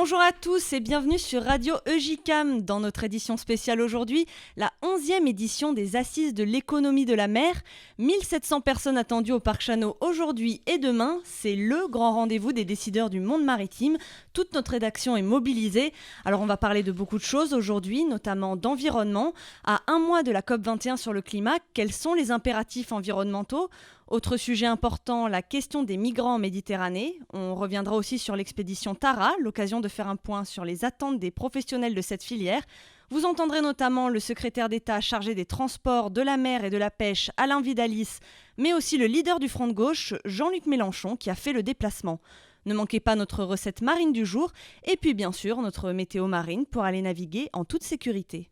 Bonjour à tous et bienvenue sur Radio EJCAM. Dans notre édition spéciale aujourd'hui, la 11e édition des Assises de l'économie de la mer. 1700 personnes attendues au Parc Chanot aujourd'hui et demain. C'est le grand rendez-vous des décideurs du monde maritime. Toute notre rédaction est mobilisée. Alors on va parler de beaucoup de choses aujourd'hui, notamment d'environnement. À un mois de la COP21 sur le climat, quels sont les impératifs environnementaux ? Autre sujet important, la question des migrants en Méditerranée. On reviendra aussi sur l'expédition Tara, l'occasion de faire un point sur les attentes des professionnels de cette filière. Vous entendrez notamment le secrétaire d'État chargé des transports, de la mer et de la pêche, Alain Vidalis, mais aussi le leader du Front de gauche, Jean-Luc Mélenchon, qui a fait le déplacement. Ne manquez pas notre recette marine du jour, et puis bien sûr notre météo marine pour aller naviguer en toute sécurité.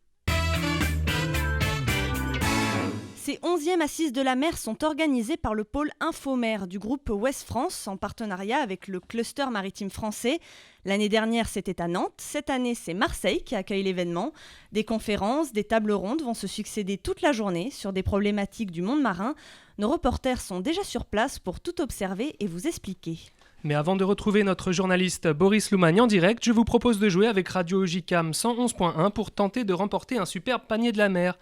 Ces 11e Assises de la mer sont organisées par le pôle Infomer du groupe Ouest France en partenariat avec le cluster maritime français. L'année dernière, c'était à Nantes. Cette année, c'est Marseille qui accueille l'événement. Des conférences, des tables rondes vont se succéder toute la journée sur des problématiques du monde marin. Nos reporters sont déjà sur place pour tout observer et vous expliquer. Mais avant de retrouver notre journaliste Boris Loumagne en direct, je vous propose de jouer avec Radio EJCAM 111.1 pour tenter de remporter un superbe panier de la mer.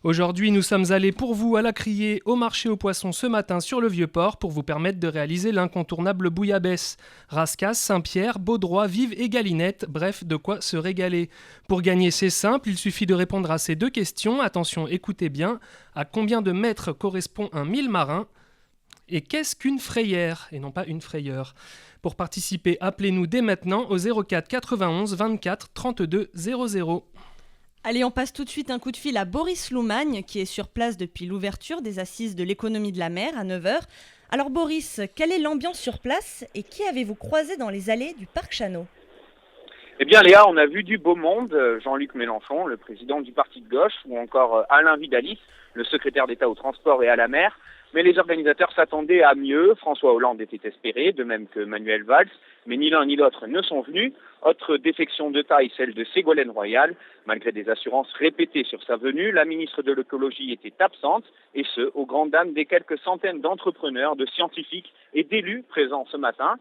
Aujourd'hui, nous sommes allés pour vous à la Criée, au marché aux poissons ce matin sur le Vieux-Port pour vous permettre de réaliser l'incontournable bouillabaisse. Rascasse, Saint-Pierre, Baudroie, Vive et Galinette, bref, de quoi se régaler. Pour gagner, c'est simple, il suffit de répondre à ces deux questions. Attention, écoutez bien, à combien de mètres correspond un mille marin ? Et qu'est-ce qu'une frayère, et non pas une frayeur ? Pour participer, appelez-nous dès maintenant au 04 91 24 32 00. Allez, on passe tout de suite un coup de fil à Boris Loumagne, qui est sur place depuis l'ouverture des Assises de l'économie de la mer à 9h. Alors Boris, quelle est l'ambiance sur place et qui avez-vous croisé dans les allées du Parc Chanot ? Eh bien Léa, on a vu du beau monde, Jean-Luc Mélenchon, le président du parti de gauche, ou encore Alain Vidalis, le secrétaire d'État au transport et à la mer. Mais les organisateurs s'attendaient à mieux. François Hollande était espéré, de même que Manuel Valls, mais ni l'un ni l'autre ne sont venus. Autre défection de taille, celle de Ségolène Royal. Malgré des assurances répétées sur sa venue, la ministre de l'écologie était absente, et ce, aux grandes dames des quelques centaines d'entrepreneurs, de scientifiques et d'élus présents ce matin.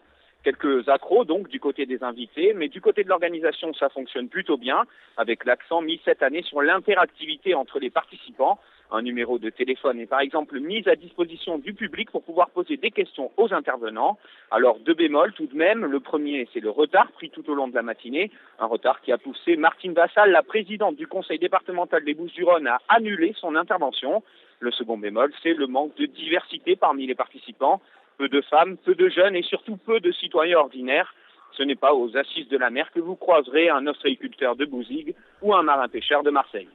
Quelques accros donc du côté des invités, mais du côté de l'organisation, ça fonctionne plutôt bien, avec l'accent mis cette année sur l'interactivité entre les participants. Un numéro de téléphone est par exemple mis à disposition du public pour pouvoir poser des questions aux intervenants. Alors deux bémols tout de même. Le premier, c'est le retard pris tout au long de la matinée. Un retard qui a poussé Martine Vassal, la présidente du conseil départemental des Bouches-du-Rhône, à annuler son intervention. Le second bémol, c'est le manque de diversité parmi les participants. Peu de femmes, peu de jeunes et surtout peu de citoyens ordinaires. Ce n'est pas aux Assises de la mer que vous croiserez un ostréiculteur de Bouzigues ou un marin-pêcheur de Marseille.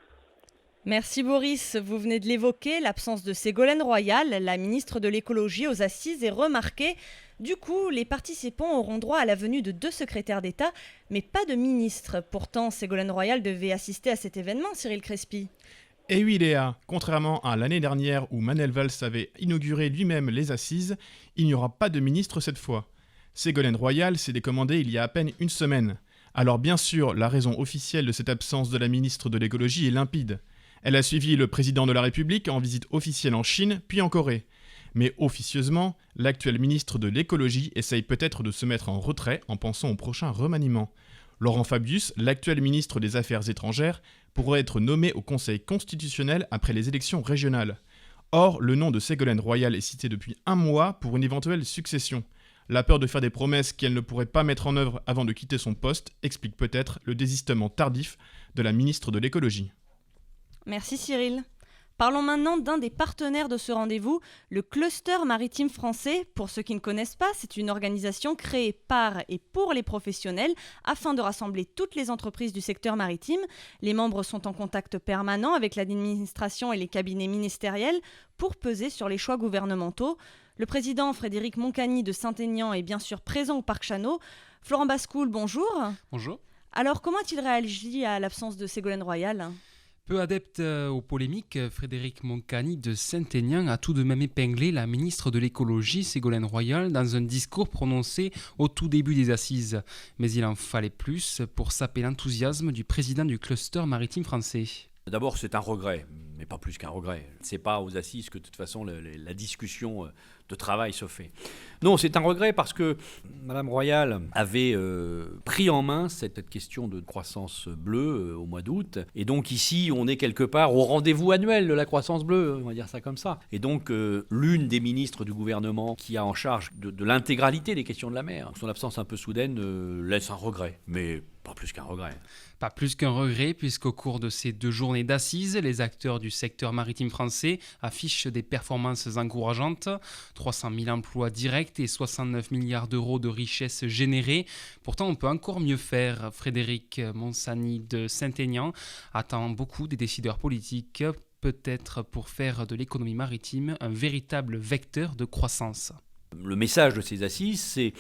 Merci Boris, vous venez de l'évoquer, l'absence de Ségolène Royal, la ministre de l'écologie aux Assises, est remarquée. Du coup, les participants auront droit à la venue de 2 secrétaires d'État, mais pas de ministre. Pourtant, Ségolène Royal devait assister à cet événement, Cyril Crespi. Et oui Léa, contrairement à l'année dernière où Manuel Valls avait inauguré lui-même les Assises, il n'y aura pas de ministre cette fois. Ségolène Royal s'est décommandée il y a à peine une semaine. Alors bien sûr, la raison officielle de cette absence de la ministre de l'écologie est limpide. Elle a suivi le président de la République en visite officielle en Chine, puis en Corée. Mais officieusement, l'actuel ministre de l'écologie essaye peut-être de se mettre en retrait en pensant au prochain remaniement. Laurent Fabius, l'actuel ministre des Affaires étrangères, pourrait être nommé au Conseil constitutionnel après les élections régionales. Or, le nom de Ségolène Royal est cité depuis un mois pour une éventuelle succession. La peur de faire des promesses qu'elle ne pourrait pas mettre en œuvre avant de quitter son poste explique peut-être le désistement tardif de la ministre de l'écologie. Merci Cyril. Parlons maintenant d'un des partenaires de ce rendez-vous, le cluster maritime français. Pour ceux qui ne connaissent pas, c'est une organisation créée par et pour les professionnels afin de rassembler toutes les entreprises du secteur maritime. Les membres sont en contact permanent avec l'administration et les cabinets ministériels pour peser sur les choix gouvernementaux. Le président Frédéric Moncani de Saint-Aignan est bien sûr présent au Parc Chanot. Florent Bascoul, bonjour. Bonjour. Alors, comment a-t-il réagi à l'absence de Ségolène Royal ? Peu adepte aux polémiques, Frédéric Moncani de Saint-Aignan a tout de même épinglé la ministre de l'écologie, Ségolène Royal, dans un discours prononcé au tout début des assises. Mais il en fallait plus pour saper l'enthousiasme du président du cluster maritime français. D'abord, c'est un regret. mais pas plus qu'un regret. C'est pas aux assises que de toute façon la discussion de travail se fait. Non, c'est un regret parce que Madame Royal avait pris en main cette question de croissance bleue au mois d'août. Et donc ici, on est quelque part au rendez-vous annuel de la croissance bleue, on va dire ça comme ça. Et donc l'une des ministres du gouvernement qui a en charge de l'intégralité des questions de la mer, son absence un peu soudaine laisse un regret, mais pas plus qu'un regret. Pas plus qu'un regret, puisqu'au cours de ces 2 journées d'assises, les acteurs du secteur maritime français affichent des performances encourageantes. 300 000 emplois directs et 69 milliards d'euros de richesses générées. Pourtant, on peut encore mieux faire. Frédéric Monsani de Saint-Aignan attend beaucoup des décideurs politiques, peut-être pour faire de l'économie maritime un véritable vecteur de croissance. Le message de ces assises, c'est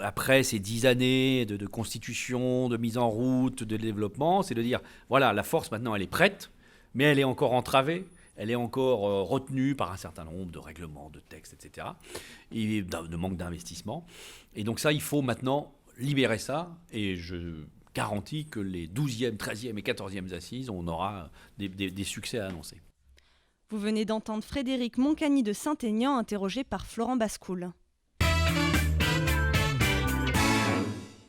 après ces 10 années de constitution, de mise en route, de développement, c'est de dire, voilà, la force maintenant elle est prête, mais elle est encore entravée, elle est encore retenue par un certain nombre de règlements, de textes, etc. Et de manque d'investissement. Et donc ça, il faut maintenant libérer ça, et je garantis que les 12e, 13e et 14e assises, on aura des succès à annoncer. Vous venez d'entendre Frédéric Moncani de Saint-Aignan, interrogé par Florent Bascoul.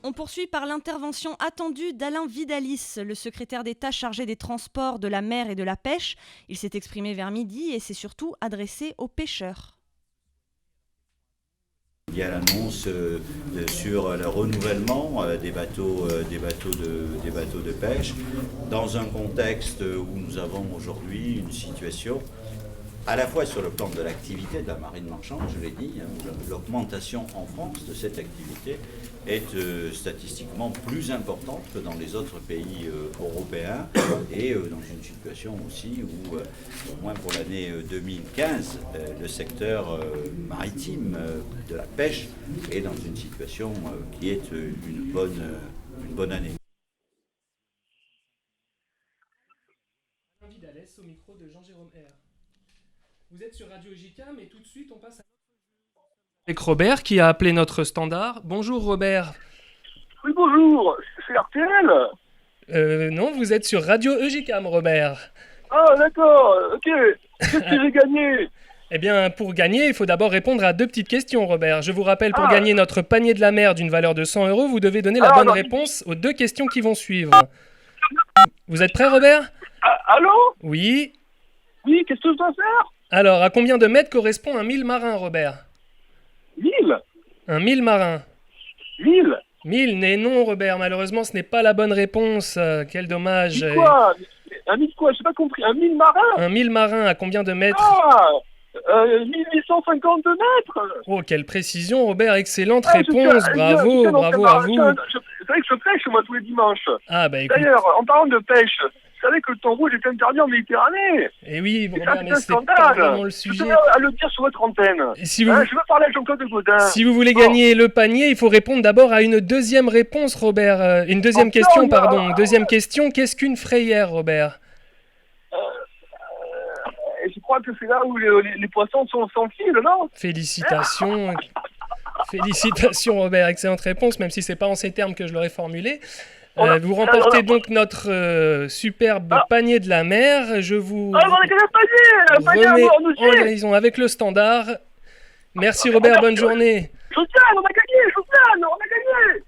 On poursuit par l'intervention attendue d'Alain Vidalis, le secrétaire d'État chargé des transports, de la mer et de la pêche. Il s'est exprimé vers midi et s'est surtout adressé aux pêcheurs. Il y a l'annonce sur le renouvellement des bateaux de pêche dans un contexte où nous avons aujourd'hui une situation à la fois sur le plan de l'activité de la marine marchande, je l'ai dit, l'augmentation en France de cette activité est statistiquement plus importante que dans les autres pays européens et dans une situation aussi où, au moins pour l'année 2015, le secteur maritime de la pêche est dans une situation qui est une bonne année. Vidalès au micro de Jean-Jérôme R. Vous êtes sur Radio JCAM et tout de suite on passe à avec Robert qui a appelé notre standard. Bonjour Robert. Oui bonjour, c'est RTL. Non, vous êtes sur Radio EJCAM Robert. Ah d'accord, ok. Qu'est-ce que j'ai gagné ? Eh bien, pour gagner, il faut d'abord répondre à 2 petites questions, Robert. Je vous rappelle, pour gagner notre panier de la mer d'une valeur de 100 €, vous devez donner la bonne réponse aux 2 questions qui vont suivre. Vous êtes prêt, Robert ? Allô ? Oui. Oui, qu'est-ce que je dois faire ? Alors, à combien de mètres correspond un 1000 marins, Robert ? 1000 ? Un 1000 marins. 1000 ? 1000, mais non, Robert. Malheureusement, ce n'est pas la bonne réponse. Quel dommage. 1000 quoi ? Un 1000 quoi ? J'ai pas compris. Un 1000 marins ? Un 1000 marins, à combien de mètres ? 1852 mètres. Oh, quelle précision, Robert. Excellente réponse. Bravo à vous. C'est vrai que je pêche, moi, tous les dimanches. Ah, bah écoute. D'ailleurs, en parlant de pêche, vous savez que le thon rouge est interdit en Méditerranée. Eh oui, Robert, mais c'est pas vraiment le sujet. Je veux à le dire sur votre antenne. Si je veux parler à Jean-Claude Gaudin. Si vous voulez gagner le panier, il faut répondre d'abord à une deuxième réponse, Robert. Une deuxième question, pardon. Deuxième question, qu'est-ce qu'une frayère, Robert ? Je crois que c'est là où les poissons sont sans fil, non ? Félicitations. Félicitations, Robert. Excellente réponse, même si c'est pas en ces termes que je l'aurais formulé. Vous remportez donc notre superbe panier de la mer. Je vous remets en liaison avec le standard. Merci Robert, bonne journée. Josiane, on a gagné.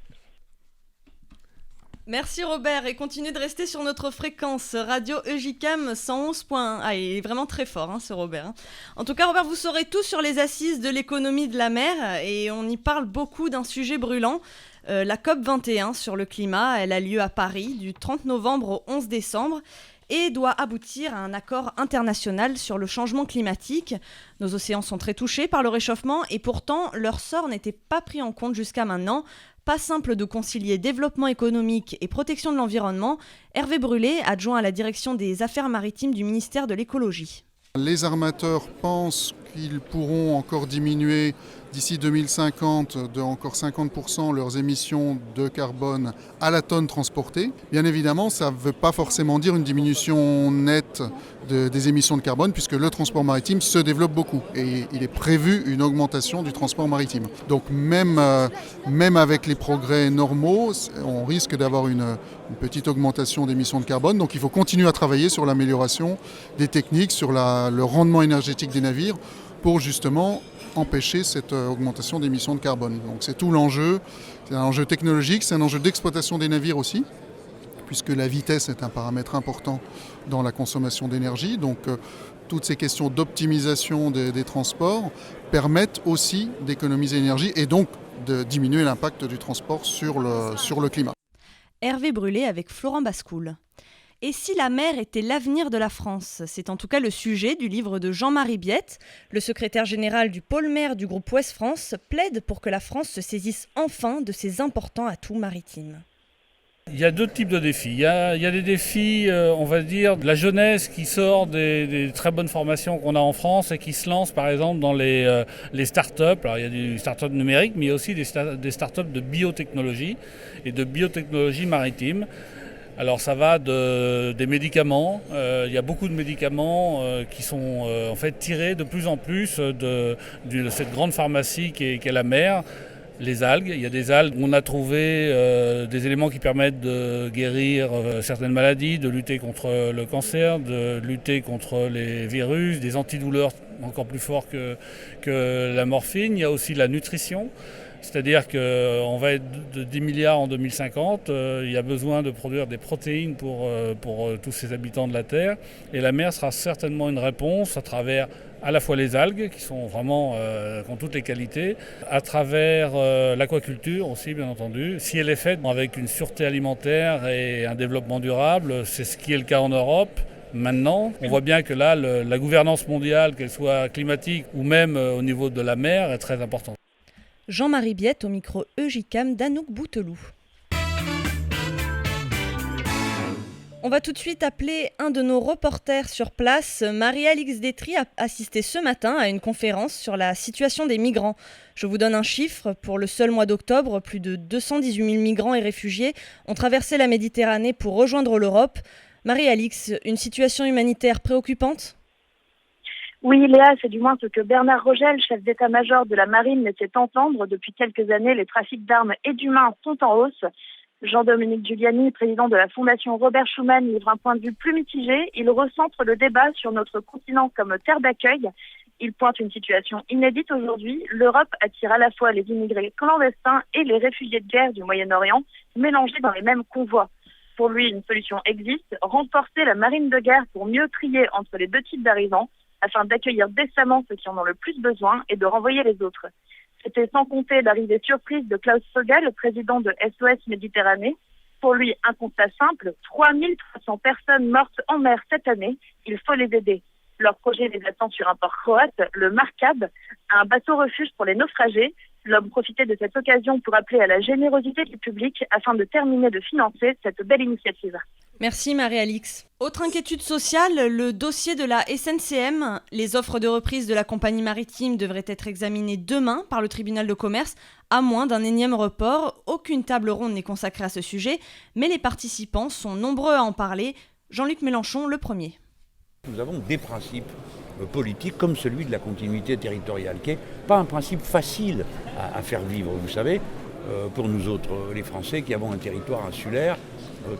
Merci Robert et continuez de rester sur notre fréquence Radio EJCAM 111.1. Ah, il est vraiment très fort ce Robert. En tout cas Robert, vous saurez tout sur les assises de l'économie de la mer et on y parle beaucoup d'un sujet brûlant. La COP21 sur le climat, elle a lieu à Paris du 30 novembre au 11 décembre et doit aboutir à un accord international sur le changement climatique. Nos océans sont très touchés par le réchauffement et pourtant leur sort n'était pas pris en compte jusqu'à maintenant. Pas simple de concilier développement économique et protection de l'environnement. Hervé Brulé, adjoint à la direction des affaires maritimes du ministère de l'écologie. Les armateurs pensent qu'ils pourront encore diminuer d'ici 2050 de encore 50% leurs émissions de carbone à la tonne transportée. Bien évidemment, ça ne veut pas forcément dire une diminution nette des émissions de carbone puisque le transport maritime se développe beaucoup et il est prévu une augmentation du transport maritime. Donc même avec les progrès normaux, on risque d'avoir une petite augmentation d'émissions de carbone. Donc il faut continuer à travailler sur l'amélioration des techniques, sur le rendement énergétique des navires pour justement empêcher cette augmentation d'émissions de carbone. Donc c'est tout l'enjeu. C'est un enjeu technologique, c'est un enjeu d'exploitation des navires aussi, puisque la vitesse est un paramètre important dans la consommation d'énergie. Donc toutes ces questions d'optimisation des transports permettent aussi d'économiser l'énergie et donc de diminuer l'impact du transport sur le climat. Hervé Brûlé avec Florent Bascoul. Et si la mer était l'avenir de la France? C'est en tout cas le sujet du livre de Jean-Marie Biette. Le secrétaire général du pôle mer du groupe Ouest France plaide pour que la France se saisisse enfin de ses importants atouts maritimes. Il y a deux types de défis. Il y a des défis, on va dire, de la jeunesse qui sort des très bonnes formations qu'on a en France et qui se lance par exemple dans les start-up. Alors il y a des start-up numériques, mais il y a aussi des start-up de biotechnologie et de biotechnologie maritime. Alors ça va des médicaments, il y a beaucoup de médicaments qui sont en fait tirés de plus en plus de cette grande pharmacie qu'est la mer. Les algues, il y a des algues où on a trouvé des éléments qui permettent de guérir certaines maladies, de lutter contre le cancer, de lutter contre les virus, des antidouleurs encore plus forts que la morphine. Il y a aussi la nutrition. C'est-à-dire qu'on va être de 10 milliards en 2050, il y a besoin de produire des protéines pour tous ces habitants de la Terre. Et la mer sera certainement une réponse à travers à la fois les algues, qui sont vraiment, qui ont toutes les qualités, à travers l'aquaculture aussi, bien entendu. Si elle est faite avec une sûreté alimentaire et un développement durable, c'est ce qui est le cas en Europe. Maintenant, on voit bien que là, la gouvernance mondiale, qu'elle soit climatique ou même au niveau de la mer, est très importante. Jean-Marie Biette au micro EJCAM d'Anouk Bouteloup. On va tout de suite appeler un de nos reporters sur place. Marie-Alix Détry a assisté ce matin à une conférence sur la situation des migrants. Je vous donne un chiffre. Pour le seul mois d'octobre, plus de 218 000 migrants et réfugiés ont traversé la Méditerranée pour rejoindre l'Europe. Marie-Alix, une situation humanitaire préoccupante ? Oui, Léa, c'est du moins ce que Bernard Rogel, chef d'état-major de la marine, laissait entendre. Depuis quelques années, les trafics d'armes et d'humains sont en hausse. Jean-Dominique Giuliani, président de la Fondation Robert Schuman, livre un point de vue plus mitigé. Il recentre le débat sur notre continent comme terre d'accueil. Il pointe une situation inédite aujourd'hui. L'Europe attire à la fois les immigrés clandestins et les réfugiés de guerre du Moyen-Orient, mélangés dans les mêmes convois. Pour lui, une solution existe, renforcer la marine de guerre pour mieux trier entre les deux types d'arrivants, afin d'accueillir décemment ceux qui en ont le plus besoin et de renvoyer les autres. C'était sans compter l'arrivée surprise de Klaus Vogel, président de SOS Méditerranée. Pour lui, un constat simple, 3300 personnes mortes en mer cette année, il faut les aider. Leur projet les attend sur un port croate, le Markab, un bateau refuge pour les naufragés. L'homme profitait de cette occasion pour appeler à la générosité du public afin de terminer de financer cette belle initiative. Merci Marie-Alix. Autre inquiétude sociale, le dossier de la SNCM. Les offres de reprise de la compagnie maritime devraient être examinées demain par le tribunal de commerce, à moins d'un énième report. Aucune table ronde n'est consacrée à ce sujet, mais les participants sont nombreux à en parler. Jean-Luc Mélenchon, le premier. Nous avons des principes politiques comme celui de la continuité territoriale, qui n'est pas un principe facile à faire vivre, vous savez, pour nous autres, les Français, qui avons un territoire insulaire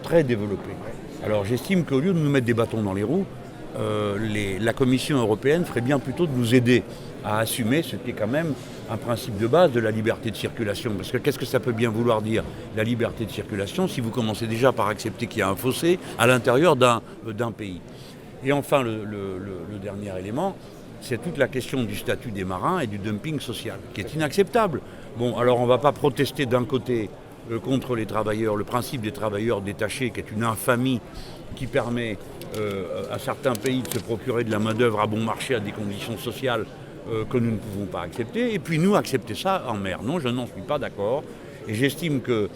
très développé. Alors j'estime qu'au lieu de nous mettre des bâtons dans les roues, la Commission européenne ferait bien plutôt de nous aider à assumer ce qui est quand même un principe de base de la liberté de circulation. Parce que qu'est-ce que ça peut bien vouloir dire, la liberté de circulation, si vous commencez déjà par accepter qu'il y a un fossé à l'intérieur d'un pays. Et enfin, le dernier élément, c'est toute la question du statut des marins et du dumping social, qui est inacceptable. Bon, alors on ne va pas protester d'un côté contre les travailleurs, le principe des travailleurs détachés, qui est une infamie qui permet à certains pays de se procurer de la main-d'œuvre à bon marché à des conditions sociales que nous ne pouvons pas accepter, et puis nous accepter ça en mer. Non, je n'en suis pas d'accord. Et j'estime que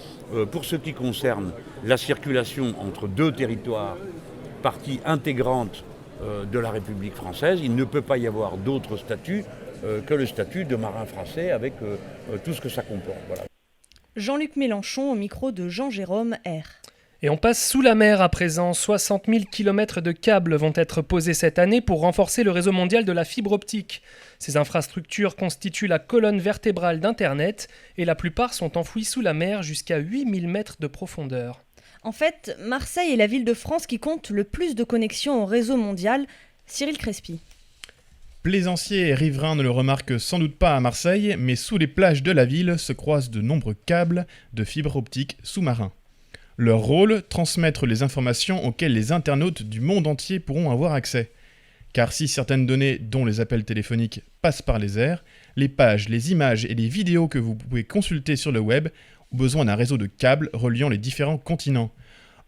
pour ce qui concerne la circulation entre deux territoires, partie intégrante de la République française. Il ne peut pas y avoir d'autre statut que le statut de marin français avec tout ce que ça comporte. Voilà. Jean-Luc Mélenchon au micro de Jean-Jérôme R. Et on passe sous la mer à présent. 60 000 km de câbles vont être posés cette année pour renforcer le réseau mondial de la fibre optique. Ces infrastructures constituent la colonne vertébrale d'Internet et la plupart sont enfouies sous la mer jusqu'à 8000 mètres de profondeur. En fait, Marseille est la ville de France qui compte le plus de connexions au réseau mondial. Cyril Crespi. Plaisanciers et riverains ne le remarquent sans doute pas à Marseille, mais sous les plages de la ville se croisent de nombreux câbles de fibre optique sous-marins. Leur rôle, transmettre les informations auxquelles les internautes du monde entier pourront avoir accès. Car si certaines données, dont les appels téléphoniques, passent par les airs, les pages, les images et les vidéos que vous pouvez consulter sur le web ont besoin d'un réseau de câbles reliant les différents continents.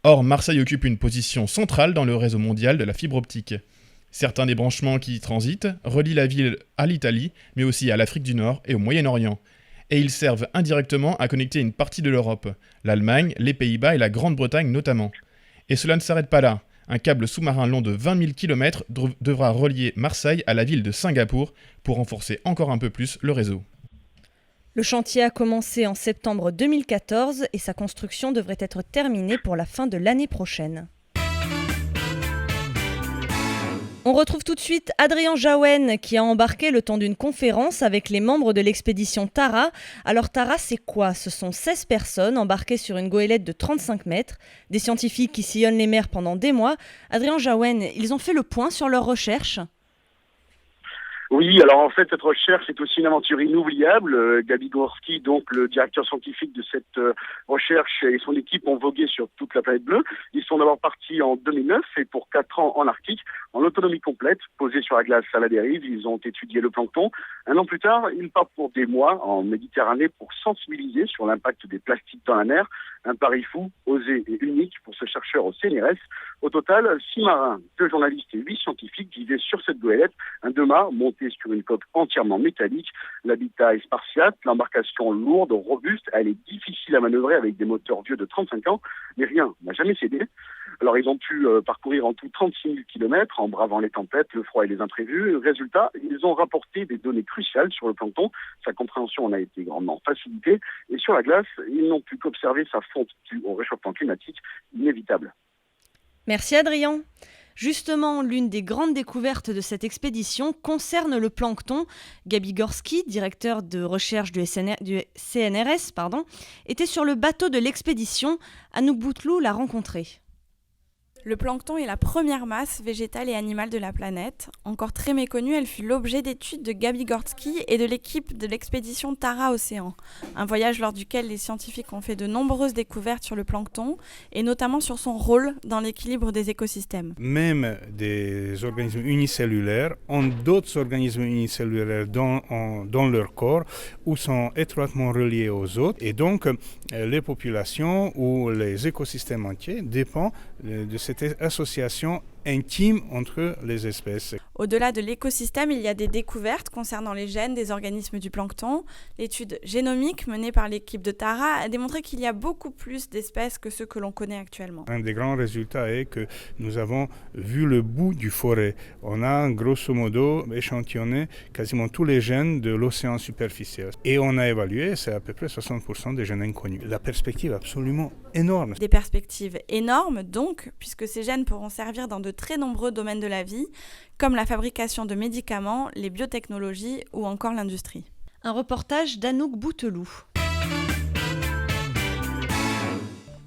Or, Marseille occupe une position centrale dans le réseau mondial de la fibre optique. Certains des branchements qui y transitent relient la ville à l'Italie, mais aussi à l'Afrique du Nord et au Moyen-Orient. Et ils servent indirectement à connecter une partie de l'Europe, l'Allemagne, les Pays-Bas et la Grande-Bretagne notamment. Et cela ne s'arrête pas là. Un câble sous-marin long de 20 000 km devra relier Marseille à la ville de Singapour pour renforcer encore un peu plus le réseau. Le chantier a commencé en septembre 2014 et sa construction devrait être terminée pour la fin de l'année prochaine. On retrouve tout de suite Adrien Jaouen qui a embarqué le temps d'une conférence avec les membres de l'expédition Tara. Alors Tara, c'est quoi ? Ce sont 16 personnes embarquées sur une goélette de 35 mètres, des scientifiques qui sillonnent les mers pendant des mois. Adrien Jaouen, ils ont fait le point sur leurs recherches ? Oui, alors en fait, cette recherche est aussi une aventure inoubliable. Gabi Gorski, donc le directeur scientifique de cette recherche, et son équipe ont vogué sur toute la planète bleue. Ils sont d'abord partis en 2009 et pour 4 ans en Arctique, en autonomie complète, posés sur la glace à la dérive. Ils ont étudié le plancton. Un an plus tard, ils partent pour des mois en Méditerranée pour sensibiliser sur l'impact des plastiques dans la mer. Un pari fou, osé et unique pour ce chercheur au CNRS. Au total, 6 marins, 2 journalistes et 8 scientifiques vivaient sur cette goélette, un 2-mâts monté sur une coque entièrement métallique. L'habitat est spartiate, l'embarcation lourde, robuste, elle est difficile à manœuvrer avec des moteurs vieux de 35 ans, mais rien n'a jamais cédé. Alors ils ont pu parcourir en tout 36 000 km en bravant les tempêtes, le froid et les imprévus. Résultat, ils ont rapporté des données cruciales sur le plancton. Sa compréhension en a été grandement facilitée. Et sur la glace, ils n'ont pu qu'observer sa fonte due au réchauffement climatique inévitable. Merci Adrien. Justement, l'une des grandes découvertes de cette expédition concerne le plancton. Gabi Gorski, directeur de recherche du CNRS, était sur le bateau de l'expédition. Anouk Bouteloup l'a rencontré. Le plancton est la première masse végétale et animale de la planète. Encore très méconnue, elle fut l'objet d'études de Gabi Gorski et de l'équipe de l'expédition Tara Océan. Un voyage lors duquel les scientifiques ont fait de nombreuses découvertes sur le plancton et notamment sur son rôle dans l'équilibre des écosystèmes. Même des organismes unicellulaires ont d'autres organismes unicellulaires dans leur corps ou sont étroitement reliés aux autres. Et donc, les populations ou les écosystèmes entiers dépendent de cette association intime entre les espèces. Au-delà de l'écosystème, il y a des découvertes concernant les gènes des organismes du plancton. L'étude génomique menée par l'équipe de Tara a démontré qu'il y a beaucoup plus d'espèces que ceux que l'on connaît actuellement. Un des grands résultats est que nous avons vu le bout du forêt. On a grosso modo échantillonné quasiment tous les gènes de l'océan superficiel. Et on a évalué, c'est à peu près 60% des gènes inconnus. La perspective est absolument énorme. Des perspectives énormes donc, puisque ces gènes pourront servir dans de très nombreux domaines de la vie, comme la fabrication de médicaments, les biotechnologies ou encore l'industrie. Un reportage d'Anouk Bouteloup.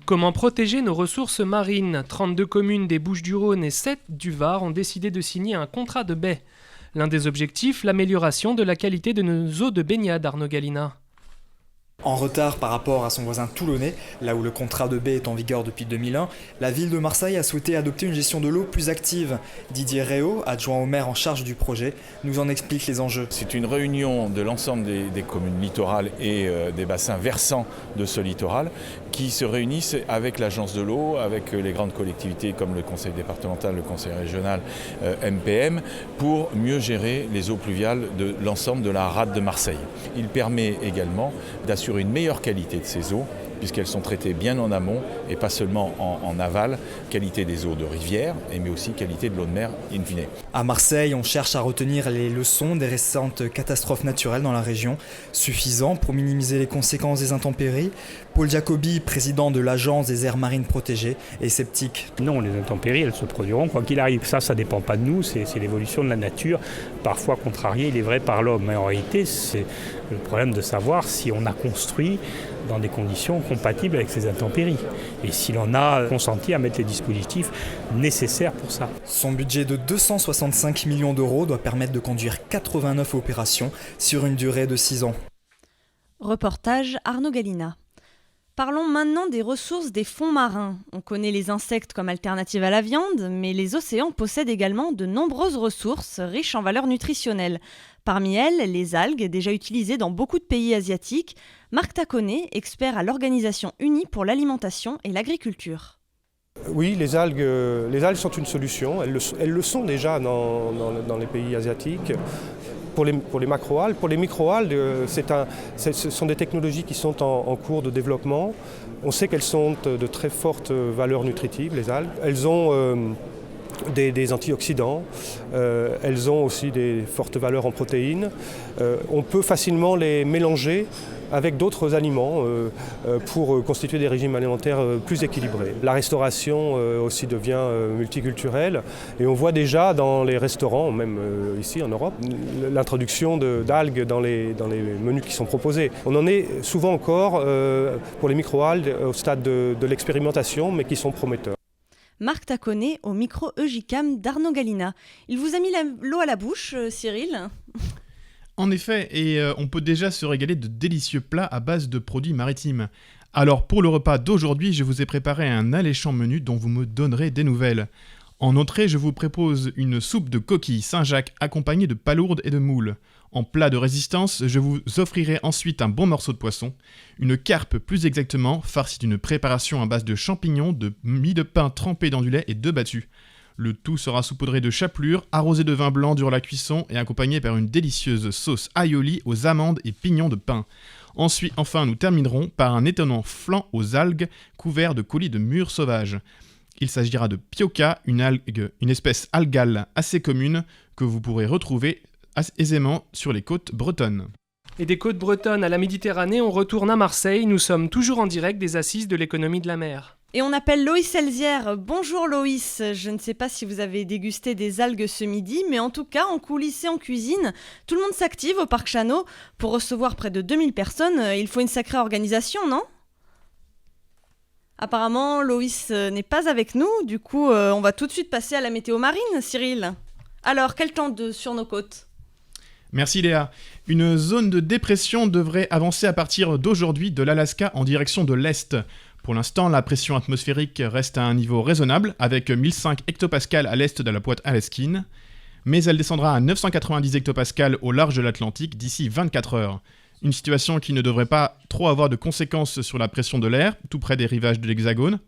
Comment protéger nos ressources marines ? 32 communes des Bouches-du-Rhône et 7 du Var ont décidé de signer un contrat de baie. L'un des objectifs, l'amélioration de la qualité de nos eaux de baignade, Arnaud Galina. En retard par rapport à son voisin toulonnais, là où le contrat de baie est en vigueur depuis 2001, la ville de Marseille a souhaité adopter une gestion de l'eau plus active. Didier Réau, adjoint au maire en charge du projet, nous en explique les enjeux. C'est une réunion de l'ensemble des communes littorales et des bassins versants de ce littoral qui se réunissent avec l'agence de l'eau, avec les grandes collectivités comme le conseil départemental, le conseil régional, MPM, pour mieux gérer les eaux pluviales de l'ensemble de la rade de Marseille. Il permet également d'assurer une meilleure qualité de ces eaux puisqu'elles sont traitées bien en amont et pas seulement en aval, qualité des eaux de rivière, mais aussi qualité de l'eau de mer in fine. À Marseille, on cherche à retenir les leçons des récentes catastrophes naturelles dans la région, suffisant pour minimiser les conséquences des intempéries. Paul Jacobi, président de l'Agence des aires marines protégées, est sceptique. Non, les intempéries, elles se produiront quoi qu'il arrive. Ça ne dépend pas de nous, c'est l'évolution de la nature, parfois contrariée, il est vrai, par l'homme. Mais en réalité, c'est le problème de savoir si on a construit dans des conditions compatibles avec ces intempéries et si l'on a consenti à mettre les dispositifs nécessaires pour ça. Son budget de 265 millions d'euros doit permettre de conduire 89 opérations sur une durée de 6 ans. Reportage Arnaud Galina. Parlons maintenant des ressources des fonds marins. On connaît les insectes comme alternative à la viande, mais les océans possèdent également de nombreuses ressources riches en valeurs nutritionnelles. Parmi elles, les algues, déjà utilisées dans beaucoup de pays asiatiques. Marc Taconnet, expert à l'Organisation Unie pour l'alimentation et l'agriculture. Oui, les algues sont une solution. Elles le sont déjà dans les pays asiatiques. Pour les macroalgues. Pour les microalgues, ce sont des technologies qui sont en cours de développement. On sait qu'elles sont de très fortes valeurs nutritives, les algues. Elles ont des antioxydants, elles ont aussi des fortes valeurs en protéines. On peut facilement les mélanger avec d'autres aliments pour constituer des régimes alimentaires plus équilibrés. La restauration aussi devient multiculturelle et on voit déjà dans les restaurants, même ici en Europe, l'introduction d'algues dans les menus qui sont proposés. On en est souvent encore pour les microalgues au stade de l'expérimentation, mais qui sont prometteurs. Marc Taconnet au micro EJCAM d'Arnaud Galina. Il vous a mis l'eau à la bouche, Cyril ? En effet, et on peut déjà se régaler de délicieux plats à base de produits maritimes. Alors pour le repas d'aujourd'hui, je vous ai préparé un alléchant menu dont vous me donnerez des nouvelles. En entrée, je vous propose une soupe de coquilles Saint-Jacques accompagnée de palourdes et de moules. En plat de résistance, je vous offrirai ensuite un bon morceau de poisson, une carpe plus exactement, farcie d'une préparation à base de champignons, de mie de pain trempé dans du lait et d'œufs battus. Le tout sera saupoudré de chapelure, arrosé de vin blanc durant la cuisson et accompagné par une délicieuse sauce aioli aux amandes et pignons de pain. Ensuite, enfin, nous terminerons par un étonnant flan aux algues couvert de colis de mûres sauvages. Il s'agira de pioca, une espèce algale assez commune que vous pourrez retrouver aisément sur les côtes bretonnes. Et des côtes bretonnes à la Méditerranée, on retourne à Marseille. Nous sommes toujours en direct des Assises de l'économie de la mer. Et on appelle Loïs Elzière. Bonjour Loïs, je ne sais pas si vous avez dégusté des algues ce midi, mais en tout cas, en coulisses et en cuisine, tout le monde s'active au Parc Chano. Pour recevoir près de 2000 personnes, il faut une sacrée organisation, non ? Apparemment, Loïs n'est pas avec nous, du coup, on va tout de suite passer à la météo marine, Cyril. Alors, quel temps sur nos côtes ? Merci Léa. Une zone de dépression devrait avancer à partir d'aujourd'hui de l'Alaska en direction de l'Est. Pour l'instant, la pression atmosphérique reste à un niveau raisonnable, avec 1005 hectopascales à l'est de la pointe alaskine, mais elle descendra à 990 hectopascales au large de l'Atlantique d'ici 24 heures. Une situation qui ne devrait pas trop avoir de conséquences sur la pression de l'air, tout près des rivages de l'Hexagone.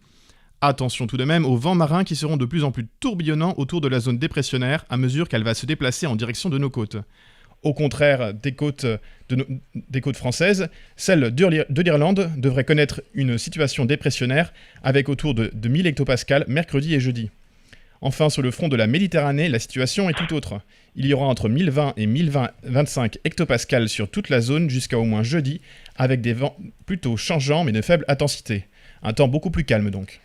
Attention tout de même aux vents marins qui seront de plus en plus tourbillonnants autour de la zone dépressionnaire à mesure qu'elle va se déplacer en direction de nos côtes. Au contraire des côtes françaises, celle de l'Irlande devrait connaître une situation dépressionnaire avec autour de 1000 hectopascales mercredi et jeudi. Enfin, sur le front de la Méditerranée, la situation est tout autre. Il y aura entre 1020 et 1025 hectopascales sur toute la zone jusqu'à au moins jeudi, avec des vents plutôt changeants mais de faible intensité. Un temps beaucoup plus calme donc.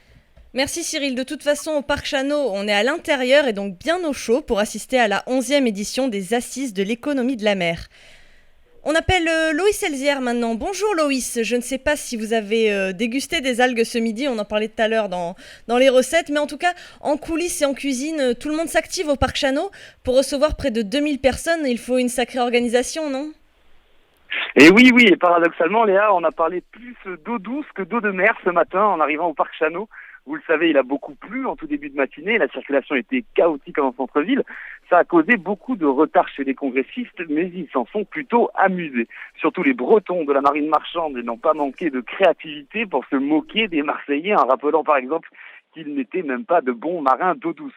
Merci Cyril. De toute façon, au Parc Chano, on est à l'intérieur et donc bien au chaud pour assister à la 11e édition des Assises de l'économie de la mer. On appelle Loïs Elzière maintenant. Bonjour Loïs, je ne sais pas si vous avez dégusté des algues ce midi, on en parlait tout à l'heure dans les recettes, mais en tout cas, en coulisses et en cuisine, tout le monde s'active au Parc Chano. Pour recevoir près de 2000 personnes, il faut une sacrée organisation, non ? Et oui, et paradoxalement, Léa, on a parlé plus d'eau douce que d'eau de mer ce matin en arrivant au Parc Chano. Vous le savez, il a beaucoup plu en tout début de matinée, la circulation était chaotique en centre-ville. Ça a causé beaucoup de retard chez les congressistes, mais ils s'en sont plutôt amusés. Surtout les Bretons de la marine marchande n'ont pas manqué de créativité pour se moquer des Marseillais, en rappelant par exemple qu'ils n'étaient même pas de bons marins d'eau douce.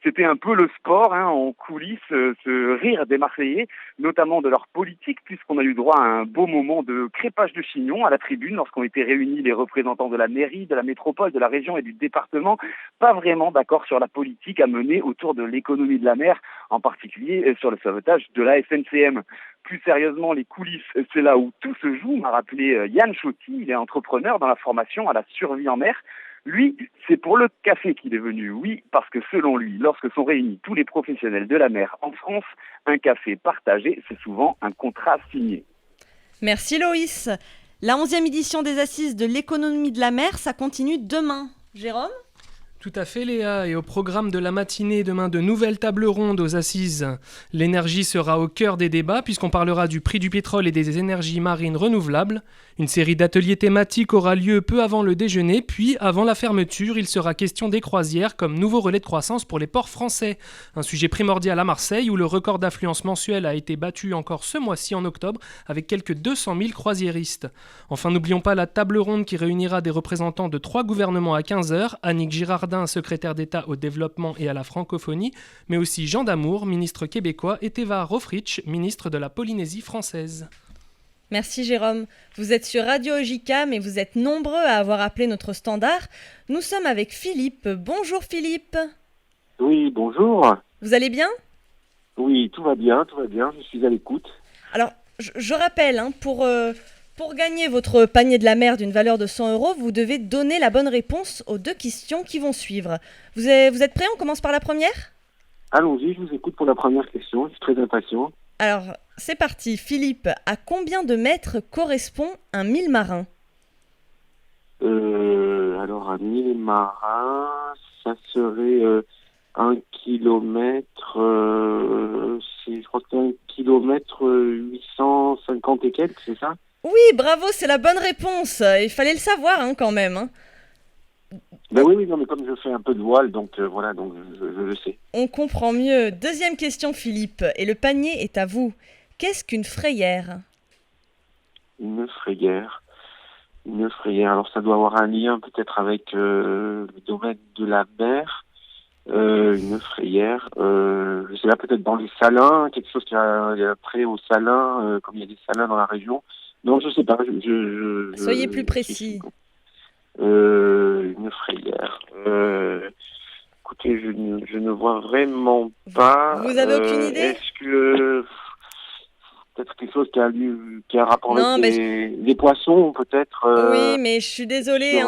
C'était un peu le sport, en coulisses, ce rire des Marseillais, notamment de leur politique, puisqu'on a eu droit à un beau moment de crépage de chignon à la tribune lorsqu'ont été réunis les représentants de la mairie, de la métropole, de la région et du département, pas vraiment d'accord sur la politique à mener autour de l'économie de la mer, en particulier sur le sauvetage de la SNCM. Plus sérieusement, les coulisses, c'est là où tout se joue, m'a rappelé Yann Chotti, il est entrepreneur dans la formation à la survie en mer. Lui, c'est pour le café qu'il est venu, oui, parce que selon lui, lorsque sont réunis tous les professionnels de la mer en France, un café partagé, c'est souvent un contrat signé. Merci Loïs. La 11e édition des Assises de l'économie de la mer, ça continue demain. Jérôme ? Tout à fait Léa, et au programme de la matinée demain de nouvelles tables rondes aux Assises. L'énergie sera au cœur des débats puisqu'on parlera du prix du pétrole et des énergies marines renouvelables. Une série d'ateliers thématiques aura lieu peu avant le déjeuner, puis avant la fermeture, il sera question des croisières comme nouveau relais de croissance pour les ports français. Un sujet primordial à Marseille où le record d'affluence mensuelle a été battu encore ce mois-ci en octobre avec quelques 200 000 croisiéristes. Enfin, n'oublions pas la table ronde qui réunira des représentants de 3 gouvernements à 15h, Annick Girardin, secrétaire d'État au développement et à la francophonie, mais aussi Jean Damour, ministre québécois, et Teva Rohfritsch, ministre de la Polynésie française. Merci Jérôme. Vous êtes sur Radio EJCAM et vous êtes nombreux à avoir appelé notre standard. Nous sommes avec Philippe. Bonjour Philippe. Oui, bonjour. Vous allez bien ? Oui, tout va bien, je suis à l'écoute. Alors, je rappelle, pour gagner votre panier de la mer d'une valeur de 100 €, vous devez donner la bonne réponse aux 2 questions qui vont suivre. Vous êtes prêts ? On commence par la première ? Allons-y, je vous écoute pour la première question, je suis très impatient. Alors, c'est parti. Philippe, à combien de mètres correspond un 1000 marins ? Alors, un 1000 marins, ça serait 1 kilomètre, je crois que c'est 1 kilomètre 850 et quelques, c'est ça ? Oui, bravo, c'est la bonne réponse. Il fallait le savoir quand même. Ben oui, non, mais comme je fais un peu de voile, donc voilà, donc je le sais. On comprend mieux. Deuxième question, Philippe, et le panier est à vous. Qu'est-ce qu'une frayère ? Une frayère, alors ça doit avoir un lien peut-être avec le domaine de la mer. Une frayère, je sais pas, peut-être dans les salins, quelque chose qui a près aux salins, comme il y a des salins dans la région. Non, je sais pas. Soyez plus précis. Une frayère. Écoutez, je ne vois vraiment pas. Vous avez aucune idée ? Est-ce que peut-être quelque chose qui a rapport avec les poissons, peut-être Oui, mais je suis désolée,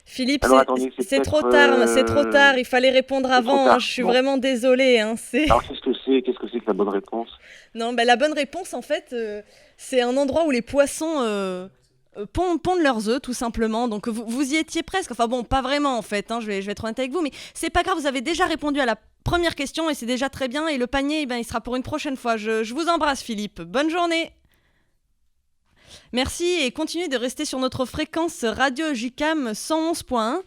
Philippe. Alors, attendez, c'est trop tard. C'est trop tard. Il fallait répondre avant. Je suis vraiment désolée. Alors qu'est-ce que c'est que la bonne réponse ? Non, la bonne réponse, en fait, c'est un endroit où les poissons pondent leurs œufs, tout simplement. Donc vous y étiez presque. Enfin bon, pas vraiment en fait. Je vais être honnête avec vous, mais c'est pas grave. Vous avez déjà répondu à la première question et c'est déjà très bien. Et le panier, il sera pour une prochaine fois. Je vous embrasse, Philippe. Bonne journée. Merci et continuez de rester sur notre fréquence Radio EJCAM 111.1.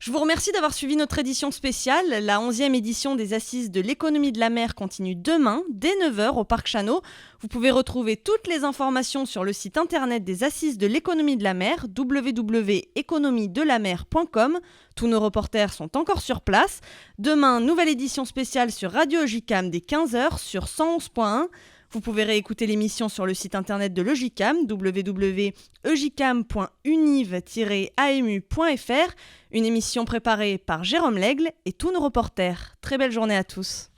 Je vous remercie d'avoir suivi notre édition spéciale. La 11e édition des Assises de l'économie de la mer continue demain, dès 9h, au Parc Chanot. Vous pouvez retrouver toutes les informations sur le site internet des Assises de l'économie de la mer, www.economiedelamer.com. Tous nos reporters sont encore sur place. Demain, nouvelle édition spéciale sur Radio EJCAM dès 15h sur 111.1. Vous pouvez réécouter l'émission sur le site internet de l'EJCAM, www.ejicam.univ-amu.fr, une émission préparée par Jérôme Lègle et tous nos reporters. Très belle journée à tous.